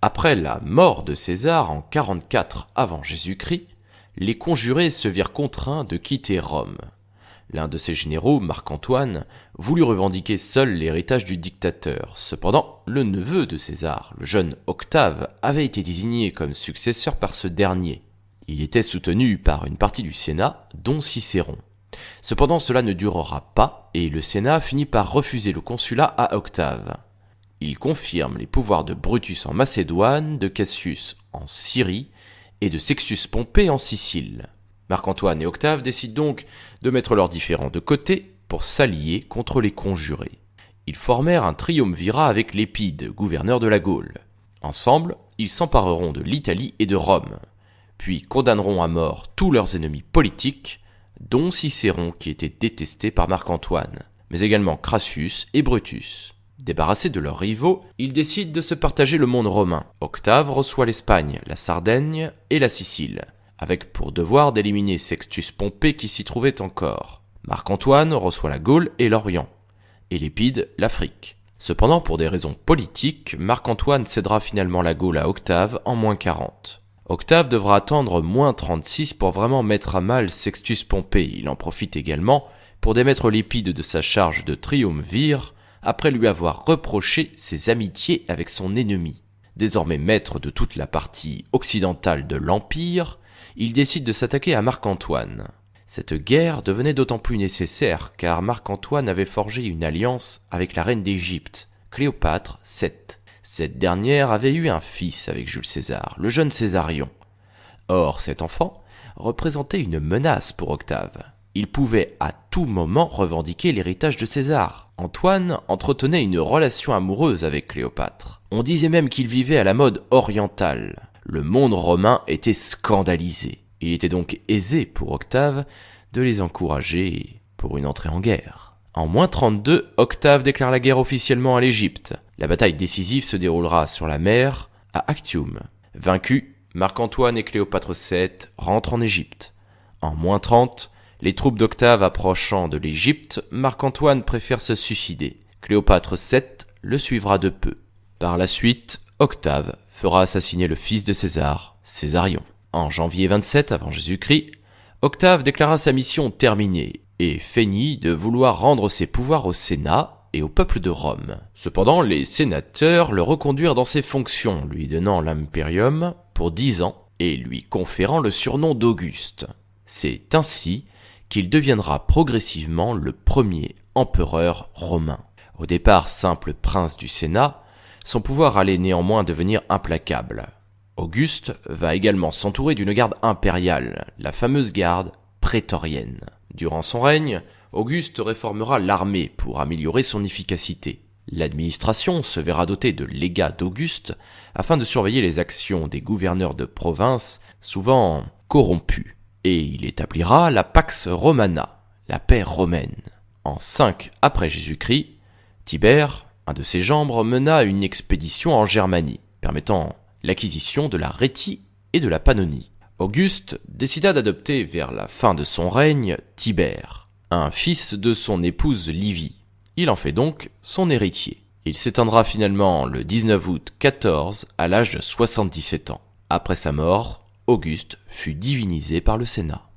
Après la mort de César en 44 avant Jésus-Christ, les conjurés se virent contraints de quitter Rome. L'un de ses généraux, Marc-Antoine, voulut revendiquer seul l'héritage du dictateur. Cependant, le neveu de César, le jeune Octave, avait été désigné comme successeur par ce dernier. Il était soutenu par une partie du Sénat, dont Cicéron. Cependant, cela ne durera pas et le Sénat finit par refuser le consulat à Octave. Il confirme les pouvoirs de Brutus en Macédoine, de Cassius en Syrie et de Sextus Pompée en Sicile. Marc-Antoine et Octave décident donc de mettre leurs différends de côté pour s'allier contre les conjurés. Ils formèrent un triumvirat avec Lépide, gouverneur de la Gaule. Ensemble, ils s'empareront de l'Italie et de Rome, puis condamneront à mort tous leurs ennemis politiques, dont Cicéron qui était détesté par Marc-Antoine, mais également Crassus et Brutus. Débarrassés de leurs rivaux, ils décident de se partager le monde romain. Octave reçoit l'Espagne, la Sardaigne et la Sicile, avec pour devoir d'éliminer Sextus Pompée qui s'y trouvait encore. Marc-Antoine reçoit la Gaule et l'Orient, et Lépide l'Afrique. Cependant, pour des raisons politiques, Marc-Antoine cédera finalement la Gaule à Octave en -40. Octave devra attendre -36 pour vraiment mettre à mal Sextus Pompée. Il en profite également pour démettre Lépide de sa charge de triumvir, après lui avoir reproché ses amitiés avec son ennemi. Désormais maître de toute la partie occidentale de l'Empire, il décide de s'attaquer à Marc-Antoine. Cette guerre devenait d'autant plus nécessaire car Marc-Antoine avait forgé une alliance avec la reine d'Égypte, Cléopâtre VII. Cette dernière avait eu un fils avec Jules César, le jeune Césarion. Or, cet enfant représentait une menace pour Octave. Il pouvait à tout moment revendiquer l'héritage de César. Antoine entretenait une relation amoureuse avec Cléopâtre. On disait même qu'il vivait à la mode orientale. Le monde romain était scandalisé. Il était donc aisé pour Octave de les encourager pour une entrée en guerre. En -32, Octave déclare la guerre officiellement à l'Égypte. La bataille décisive se déroulera sur la mer à Actium. Vaincus, Marc-Antoine et Cléopâtre VII rentrent en Égypte. En -30, les troupes d'Octave approchant de l'Égypte, Marc-Antoine préfère se suicider. Cléopâtre VII le suivra de peu. Par la suite, Octave fera assassiner le fils de César, Césarion. En janvier 27 avant Jésus-Christ, Octave déclara sa mission terminée et feignit de vouloir rendre ses pouvoirs au Sénat et au peuple de Rome. Cependant, les sénateurs le reconduirent dans ses fonctions, lui donnant l'impérium pour 10 ans et lui conférant le surnom d'Auguste. C'est ainsi qu'il deviendra progressivement le premier empereur romain. Au départ simple prince du Sénat, son pouvoir allait néanmoins devenir implacable. Auguste va également s'entourer d'une garde impériale, la fameuse garde prétorienne. Durant son règne, Auguste réformera l'armée pour améliorer son efficacité. L'administration se verra dotée de légats d'Auguste afin de surveiller les actions des gouverneurs de province, souvent corrompus. Et il établira la Pax Romana, la paix romaine. En 5 après Jésus-Christ, Tibère, un de ses gendres, mena une expédition en Germanie, permettant l'acquisition de la Rhétie et de la Pannonie. Auguste décida d'adopter vers la fin de son règne Tibère, un fils de son épouse Livie. Il en fait donc son héritier. Il s'éteindra finalement le 19 août 14 à l'âge de 77 ans. Après sa mort, Auguste fut divinisé par le Sénat.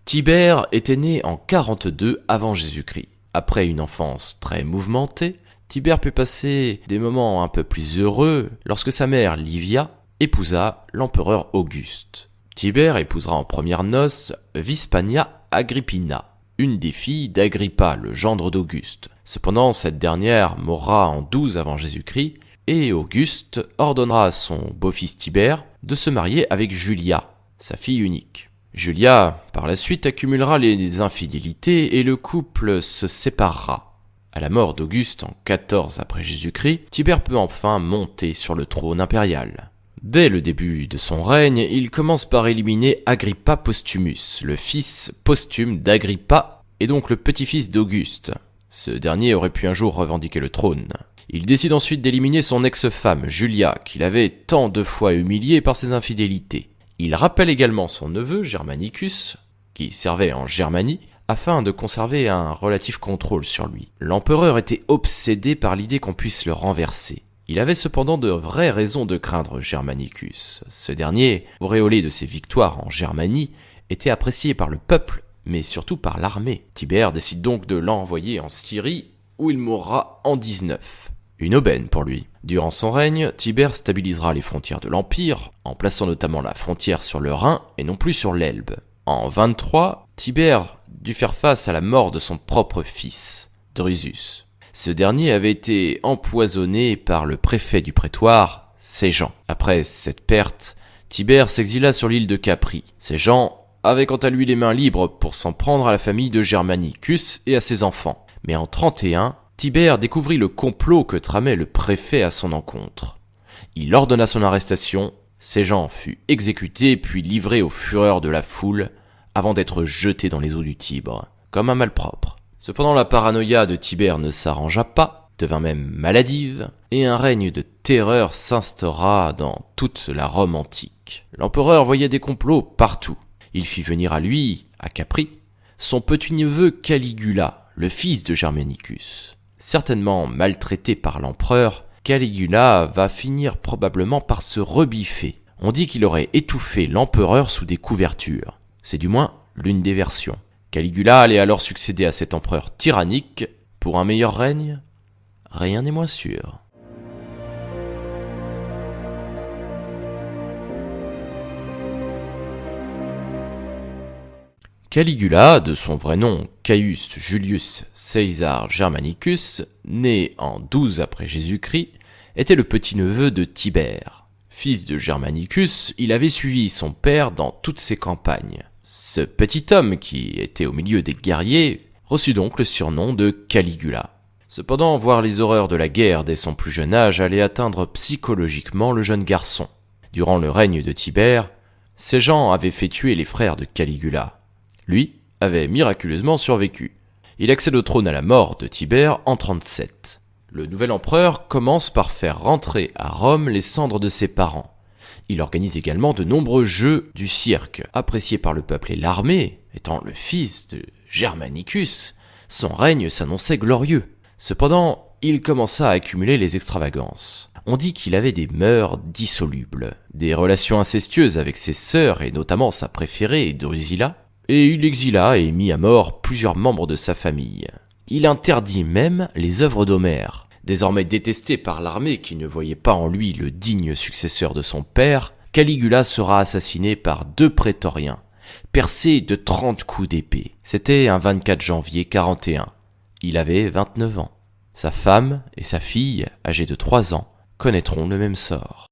Tibère était né en 42 avant Jésus-Christ. Après une enfance très mouvementée, Tibère put passer des moments un peu plus heureux lorsque sa mère Livia épousa l'empereur Auguste. Tibère épousera en premières noces Vespania Agrippina, une des filles d'Agrippa, le gendre d'Auguste. Cependant, cette dernière mourra en 12 avant Jésus-Christ et Auguste ordonnera à son beau-fils Tibère de se marier avec Julia, sa fille unique. Julia, par la suite, accumulera les infidélités et le couple se séparera. À la mort d'Auguste en 14 après Jésus-Christ, Tibère peut enfin monter sur le trône impérial. Dès le début de son règne, il commence par éliminer Agrippa Postumus, le fils posthume d'Agrippa et donc le petit-fils d'Auguste. Ce dernier aurait pu un jour revendiquer le trône. Il décide ensuite d'éliminer son ex-femme, Julia, qu'il avait tant de fois humiliée par ses infidélités. Il rappelle également son neveu, Germanicus, qui servait en Germanie, afin de conserver un relatif contrôle sur lui. L'empereur était obsédé par l'idée qu'on puisse le renverser. Il avait cependant de vraies raisons de craindre Germanicus. Ce dernier, auréolé de ses victoires en Germanie, était apprécié par le peuple, mais surtout par l'armée. Tibère décide donc de l'envoyer en Syrie, où il mourra en 19. Une aubaine pour lui. Durant son règne, Tibère stabilisera les frontières de l'Empire, en plaçant notamment la frontière sur le Rhin et non plus sur l'Elbe. En 23, Tibère dut faire face à la mort de son propre fils, Drusus. Ce dernier avait été empoisonné par le préfet du prétoire, Séjan. Après cette perte, Tibère s'exila sur l'île de Capri. Séjan avait quant à lui les mains libres pour s'en prendre à la famille de Germanicus et à ses enfants. Mais en 31, Tibère découvrit le complot que tramait le préfet à son encontre. Il ordonna son arrestation, Séjan fut exécuté puis livré aux fureurs de la foule avant d'être jeté dans les eaux du Tibre, comme un malpropre. Cependant la paranoïa de Tibère ne s'arrangea pas, devint même maladive, et un règne de terreur s'instaura dans toute la Rome antique. L'empereur voyait des complots partout. Il fit venir à lui, à Capri, son petit-neveu Caligula, le fils de Germanicus. Certainement maltraité par l'empereur, Caligula va finir probablement par se rebiffer. On dit qu'il aurait étouffé l'empereur sous des couvertures. C'est du moins l'une des versions. Caligula allait alors succéder à cet empereur tyrannique. Pour un meilleur règne, rien n'est moins sûr. Caligula, de son vrai nom Caius Julius Caesar Germanicus, né en 12 après Jésus-Christ, était le petit-neveu de Tibère. Fils de Germanicus, il avait suivi son père dans toutes ses campagnes. Ce petit homme, qui était au milieu des guerriers, reçut donc le surnom de Caligula. Cependant, voir les horreurs de la guerre dès son plus jeune âge allait atteindre psychologiquement le jeune garçon. Durant le règne de Tibère, ces gens avaient fait tuer les frères de Caligula. Lui avait miraculeusement survécu. Il accède au trône à la mort de Tibère en 37. Le nouvel empereur commence par faire rentrer à Rome les cendres de ses parents. Il organise également de nombreux jeux du cirque, appréciés par le peuple et l'armée. Étant le fils de Germanicus, son règne s'annonçait glorieux. Cependant, il commença à accumuler les extravagances. On dit qu'il avait des mœurs dissolubles, des relations incestueuses avec ses sœurs et notamment sa préférée Drusilla, et il exila et mit à mort plusieurs membres de sa famille. Il interdit même les œuvres d'Homère. Désormais détesté par l'armée qui ne voyait pas en lui le digne successeur de son père, Caligula sera assassiné par 2 prétoriens, percé de 30 coups d'épée. C'était un 24 janvier 41. Il avait 29 ans. Sa femme et sa fille, âgées de 3 ans, connaîtront le même sort.